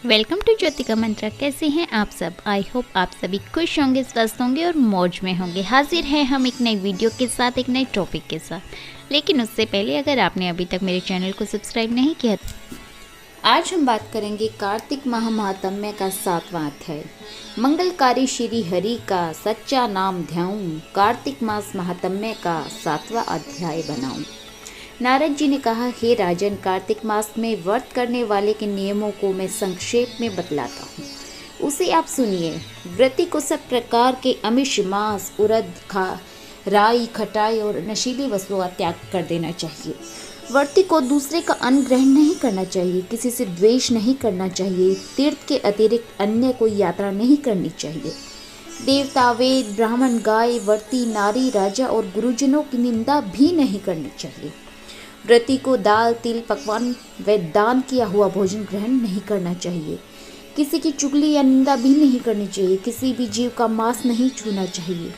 Welcome to Jyotika मंत्रा। कैसे हैं आप सब? आई होप आप सभी खुश होंगे, स्वस्थ होंगे और मौज में होंगे। हाजिर हैं हम एक नई वीडियो के साथ, एक नए टॉपिक के साथ। लेकिन उससे पहले अगर आपने अभी तक मेरे चैनल को सब्सक्राइब नहीं किया, आज हम बात करेंगे कार्तिक माह महात्म्य का 7वां अध्याय। मंगलकारी श्री हरि का सच्चा नाम ध्याऊं, कार्तिक मास महात्म्य का 7वां अध्याय बनाऊं। नारद जी ने कहा, हे राजन, कार्तिक मास में व्रत करने वाले के नियमों को मैं संक्षेप में बतलाता हूँ, उसे आप सुनिए। व्रती को सब प्रकार के अमिष, मांस, उड़द, राई, खटाई और नशीली वस्तुओं का त्याग कर देना चाहिए। व्रती को दूसरे का अन्न ग्रहण नहीं करना चाहिए, किसी से द्वेष नहीं करना चाहिए, तीर्थ के अतिरिक्त अन्य कोई यात्रा नहीं करनी चाहिए। देवता, वेद, ब्राह्मण, गाय, व्रती, नारी, राजा और गुरुजनों की निंदा भी नहीं करनी चाहिए। व्रती को दाल, तिल, पकवान व दान किया हुआ भोजन ग्रहण नहीं करना चाहिए। किसी की चुगली या निंदा भी नहीं करनी चाहिए। किसी भी जीव का मांस नहीं छूना चाहिए।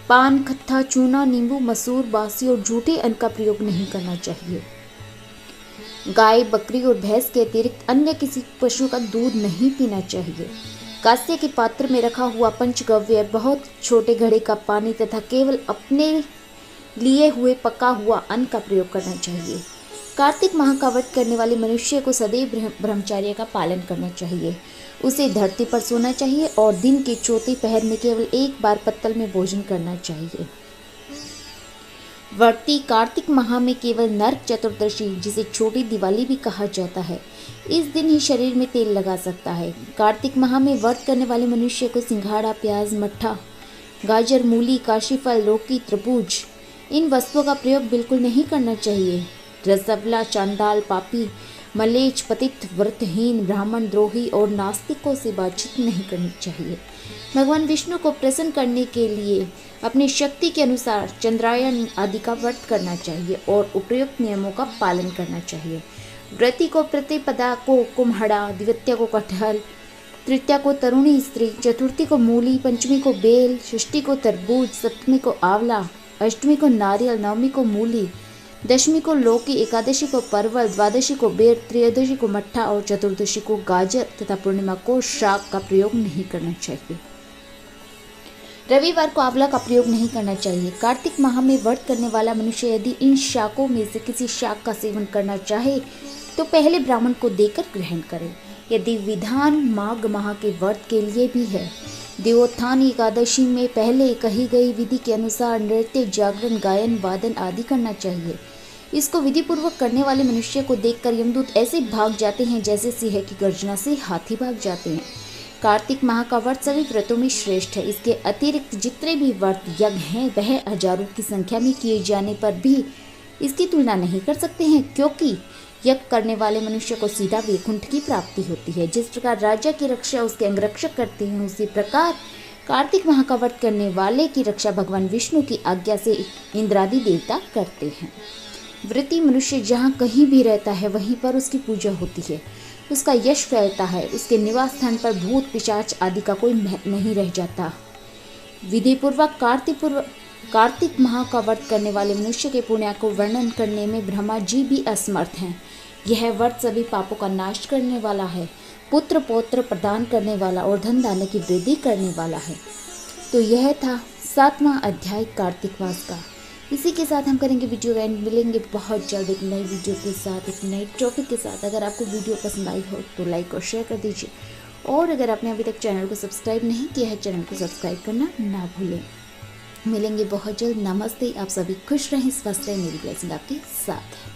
पान, खत्ता, चूना, नींबू, मसूर, बासी और झूठे अन्न का प्रयोग नहीं करना चाहिए। गाय, बकरी और भैंस के अतिरिक्त अन्य किसी पशु का दूध नहीं पीना चाहिए। कांसे के पात्र में रखा हुआ पंचगव्य, बहुत छोटे घड़े का पानी तथा केवल अपने लिए हुए पका हुआ अन्न का प्रयोग करना चाहिए। कार्तिक माह का व्रत करने वाले मनुष्य को सदैव ब्रह्मचर्य का पालन करना चाहिए। उसे धरती पर सोना चाहिए और दिन के चौथे पहर में केवल एक बार पत्तल में भोजन करना चाहिए। व्रती कार्तिक माह में केवल नरक चतुर्दशी, जिसे छोटी दिवाली भी कहा जाता है, इस दिन ही शरीर में तेल लगा सकता है। कार्तिक माह में व्रत करने वाले मनुष्य को सिंघाड़ा, प्याज, मट्ठा, गाजर, मूली, काशीफल, लौकी, तरबूज, इन वस्तुओं का प्रयोग बिल्कुल नहीं करना चाहिए। रसगुल्ला, चांडाल, पापी, मलेच्छ, पतित, व्रतहीन, ब्राह्मण द्रोही और नास्तिकों से बातचीत नहीं करनी चाहिए। भगवान विष्णु को प्रसन्न करने के लिए अपनी शक्ति के अनुसार चंद्रायन आदि का व्रत करना चाहिए और उपयुक्त नियमों का पालन करना चाहिए। व्रती को प्रतिपदा को कुम्हड़ा, द्वितीया को कटहल, तृतीया को तरुणी स्त्री, चतुर्थी को मूली, पंचमी को बेल, षष्ठी को तरबूज, सप्तमी को आंवला, अष्टमी को नारियल, नवमी को मूली, दशमी को लौकी, एकादशी को परवल, द्वादशी को बेर, त्रयोदशी को मट्ठा और चतुर्दशी को गाजर तथा पूर्णिमा को शाक का प्रयोग नहीं करना चाहिए। रविवार को आंवला का प्रयोग नहीं करना चाहिए। कार्तिक माह में व्रत करने वाला मनुष्य यदि इन शाकों में से किसी शाक का सेवन करना चाहे तो पहले ब्राह्मण को देकर ग्रहण करे। यदि विधान माघ माह के व्रत के लिए भी है, देवोत्थान एकादशी में पहले कही गई विधि के अनुसार नृत्य, जागरण, गायन, वादन आदि करना चाहिए। इसको विधि पूर्वक करने वाले मनुष्य को देखकर यमदूत ऐसे भाग जाते हैं जैसे सिंह की गर्जना से हाथी भाग जाते हैं। कार्तिक माह का व्रत सभी व्रतों में श्रेष्ठ है। इसके अतिरिक्त जितने भी व्रत यज्ञ हैं वह हजारों की संख्या में किए जाने पर भी इसकी तुलना नहीं कर सकते हैं, क्योंकि यज्ञ करने वाले मनुष्य को सीधा वैकुंठ की प्राप्ति होती है। जिस प्रकार राजा की रक्षा उसके अंगरक्षक करते हैं, उसी प्रकार कार्तिक माह का व्रत करने वाले की रक्षा भगवान विष्णु की आज्ञा से इंद्रादि देवता करते हैं। व्रती मनुष्य जहाँ कहीं भी रहता है वहीं पर उसकी पूजा होती है, उसका यश फैलता है, उसके निवास स्थान पर भूत, पिशाच आदि का कोई महत्व नहीं रह जाता। विधि पूर्वक कार्तिक माह का व्रत करने वाले मनुष्य के पुण्य को वर्णन करने में ब्रह्मा जी भी असमर्थ हैं। यह व्रत सभी पापों का नाश करने वाला है, पुत्र पौत्र प्रदान करने वाला और धन धान्य की वृद्धि करने वाला है। तो यह था 7वां अध्याय कार्तिक मास का। इसी के साथ हम करेंगे वीडियो एंड। मिलेंगे बहुत जल्द एक नई वीडियो के साथ, एक नई टॉपिक के साथ। अगर आपको वीडियो पसंद आई हो तो लाइक और शेयर कर दीजिए, और अगर आपने अभी तक चैनल को सब्सक्राइब नहीं किया है, चैनल को सब्सक्राइब करना ना भूलें। मिलेंगे बहुत जल्द। नमस्ते। आप सभी खुश रहें, स्वस्थ रहें। मेरी ब्लेसिंग आपके साथ है।